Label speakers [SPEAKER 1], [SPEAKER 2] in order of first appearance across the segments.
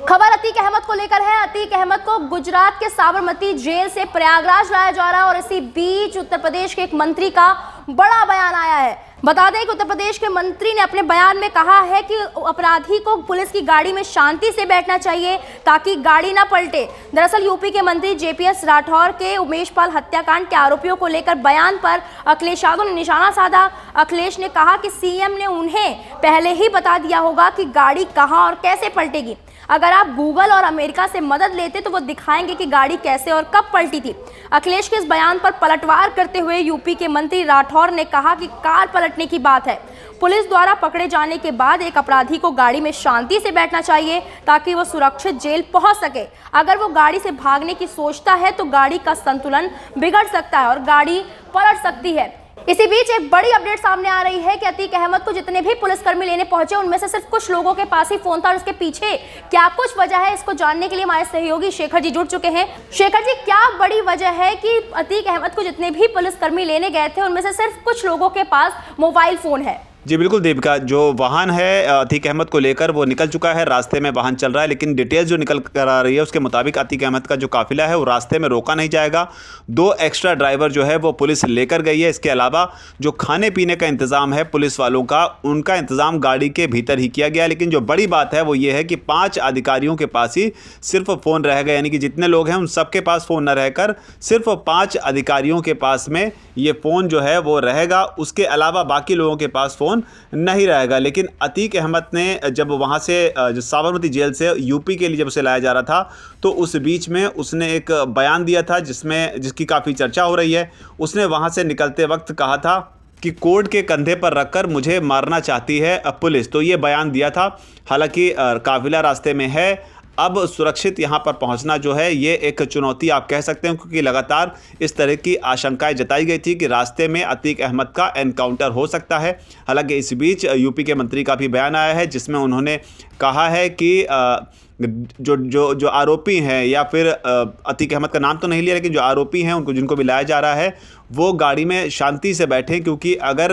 [SPEAKER 1] खबर अतीक अहमद को लेकर है। अतीक अहमद को गुजरात के साबरमती जेल से प्रयागराज लाया जा रहा है और इसी बीच उत्तर प्रदेश के एक मंत्री का बड़ा बयान आया है। बता दें कि उत्तर प्रदेश के मंत्री ने अपने बयान में कहा है कि अपराधी को पुलिस की गाड़ी में शांति से बैठना चाहिए ताकि गाड़ी ना पलटे। दरअसल यूपी के मंत्री जेपीएस राठौर के उमेश पाल हत्याकांड के आरोपियों को लेकर बयान पर अखिलेश यादव ने निशाना साधा। अखिलेश ने कहा कि सीएम ने उन्हें पहले ही बता दिया होगा कि गाड़ी कहां और कैसे पलटेगी। अगर आप गूगल और अमेरिका से मदद लेते तो वो दिखाएंगे कि गाड़ी कैसे और कब पलटी थी। अखिलेश के इस बयान पर पलटवार करते हुए यूपी के मंत्री राठौर ने कहा कि कार पलटने की बात है। पुलिस द्वारा पकड़े जाने के बाद एक अपराधी को गाड़ी में शांति से बैठना चाहिए ताकि वो सुरक्षित जेल पहुंच सके। अगर वो गाड़ी से भागने की सोचता है तो गाड़ी का संतुलन बिगड़ सकता है और गाड़ी पलट सकती है। इसी बीच एक बड़ी अपडेट सामने आ रही है कि अतीक अहमद को जितने भी पुलिसकर्मी लेने पहुंचे उनमें से सिर्फ कुछ लोगों के पास ही फोन था और इसके पीछे क्या कुछ वजह है, इसको जानने के लिए हमारे सहयोगी शेखर जी जुड़ चुके हैं। शेखर जी, क्या बड़ी वजह है कि अतीक अहमद को जितने भी पुलिसकर्मी लेने गए थे उनमें से सिर्फ कुछ लोगों के पास मोबाइल फोन है?
[SPEAKER 2] जी बिल्कुल दीपिका, जो वाहन है अतीक अहमद को लेकर वो निकल चुका है, रास्ते में वाहन चल रहा है, लेकिन डिटेल्स जो निकल कर आ रही है उसके मुताबिक अतीक अहमद का जो काफिला है वो रास्ते में रोका नहीं जाएगा। 2 एक्स्ट्रा ड्राइवर जो है वो पुलिस लेकर गई है। इसके अलावा जो खाने पीने का इंतज़ाम है पुलिस वालों का, उनका इंतज़ाम गाड़ी के भीतर ही किया गया। लेकिन जो बड़ी बात है वो ये है कि 5 अधिकारियों के पास ही सिर्फ फ़ोन रह गए, यानी कि जितने लोग हैं उन सबके पास फ़ोन न रहकर सिर्फ 5 अधिकारियों के पास में ये फ़ोन जो है वो रहेगा। उसके अलावा बाकी लोगों के पास फ़ोन नहीं रहेगा। लेकिन अतीक अहमद ने जब वहाँ से जो साबरमती जेल से यूपी के लिए जब उसे लाया जा रहा था तो उस बीच में उसने एक बयान दिया था जिसकी काफ़ी चर्चा हो रही है। उसने वहाँ से निकलते वक्त कहा था कि कोर्ट के कंधे पर रखकर मुझे मारना चाहती है पुलिस, तो ये बयान दिया था। हालांकि काफिला रास्ते में है, अब सुरक्षित यहाँ पर पहुँचना जो है ये एक चुनौती आप कह सकते हैं, क्योंकि लगातार इस तरह की आशंकाएं जताई गई थी कि रास्ते में अतीक अहमद का एनकाउंटर हो सकता है। हालांकि इस बीच यूपी के मंत्री का भी बयान आया है जिसमें उन्होंने कहा है कि जो आरोपी हैं, या फिर अतीक अहमद का नाम तो नहीं लिया, लेकिन जो आरोपी हैं उनको जिनको भी लाया जा रहा है वो गाड़ी में शांति से बैठें, क्योंकि अगर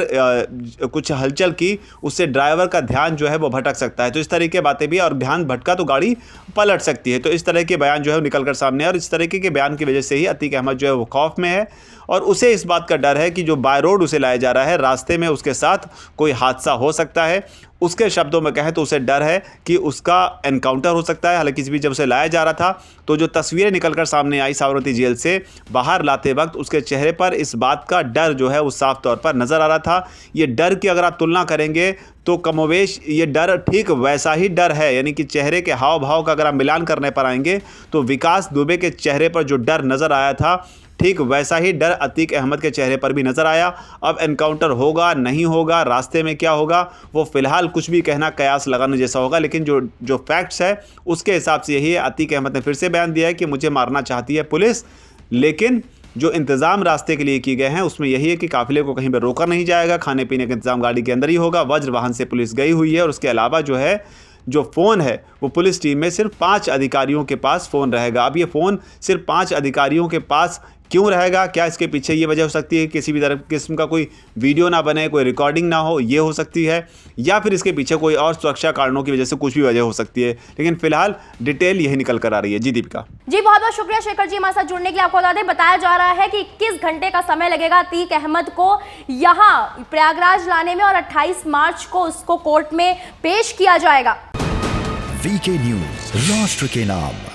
[SPEAKER 2] कुछ हलचल की उससे ड्राइवर का ध्यान जो है वो भटक सकता है। तो इस तरह की बातें भी, और ध्यान भटका तो गाड़ी पलट सकती है। तो इस तरह के बयान जो है वो निकल कर सामने, और इस तरीके के बयान की वजह से ही अतीक अहमद जो है वो खौफ में है और उसे इस बात का डर है कि जो बाय रोड उसे लाया जा रहा है रास्ते में उसके साथ कोई हादसा हो सकता है। उसके शब्दों में कहें तो उसे डर है कि उसका एनकाउंटर हो सकता है। हालांकि इस बीच जब उसे लाया जा रहा था तो जो तस्वीरें निकलकर सामने आई साबरमती जेल से बाहर लाते वक्त, उसके चेहरे पर इस बात का डर जो है वो साफ तौर पर नज़र आ रहा था। ये डर की अगर आप तुलना करेंगे तो कमोवेश ये डर ठीक वैसा ही डर है, यानी कि चेहरे के हाव भाव का अगर आप मिलान करने पर आएंगे तो विकास दुबे के चेहरे पर जो डर नज़र आया था ठीक वैसा ही डर अतीक अहमद के चेहरे पर भी नज़र आया। अब एनकाउंटर होगा नहीं होगा, रास्ते में क्या होगा, वो फ़िलहाल कुछ भी कहना कयास लगाने जैसा होगा। लेकिन जो फैक्ट्स है उसके हिसाब से यही है। अतीक अहमद ने फिर से बयान दिया है कि मुझे मारना चाहती है पुलिस, लेकिन जो इंतज़ाम रास्ते के लिए किए गए हैं उसमें यही है कि काफिले को कहीं पर रोका नहीं जाएगा, खाने पीने का इंतज़ाम गाड़ी के अंदर ही होगा। वज्र वाहन से पुलिस गई हुई है और उसके अलावा जो फ़ोन है वो पुलिस टीम में सिर्फ 5 अधिकारियों के पास फ़ोन रहेगा। अब ये फ़ोन सिर्फ 5 अधिकारियों के पास क्यों रहेगा, क्या इसके पीछे ये वजह हो सकती है किसी भी तरह किस्म का कोई वीडियो ना बने, कोई रिकॉर्डिंग ना हो, ये हो सकती है, या फिर इसके पीछे कोई और सुरक्षा कारणों की वजह से कुछ भी वजह हो सकती है। लेकिन फिलहाल डिटेल यही निकल कर आ रही है। जी दीपिका।
[SPEAKER 1] जी बहुत बहुत शुक्रिया शेखर जी हमारे साथ जुड़ने के लिए। आपको बता दें, बताया जा रहा है कि 21 घंटे का समय लगेगा अतीक अहमद को यहाँ प्रयागराज लाने में और 28 मार्च को उसको कोर्ट में पेश किया जाएगा।
[SPEAKER 3] वीके न्यूज, राष्ट्र के नाम।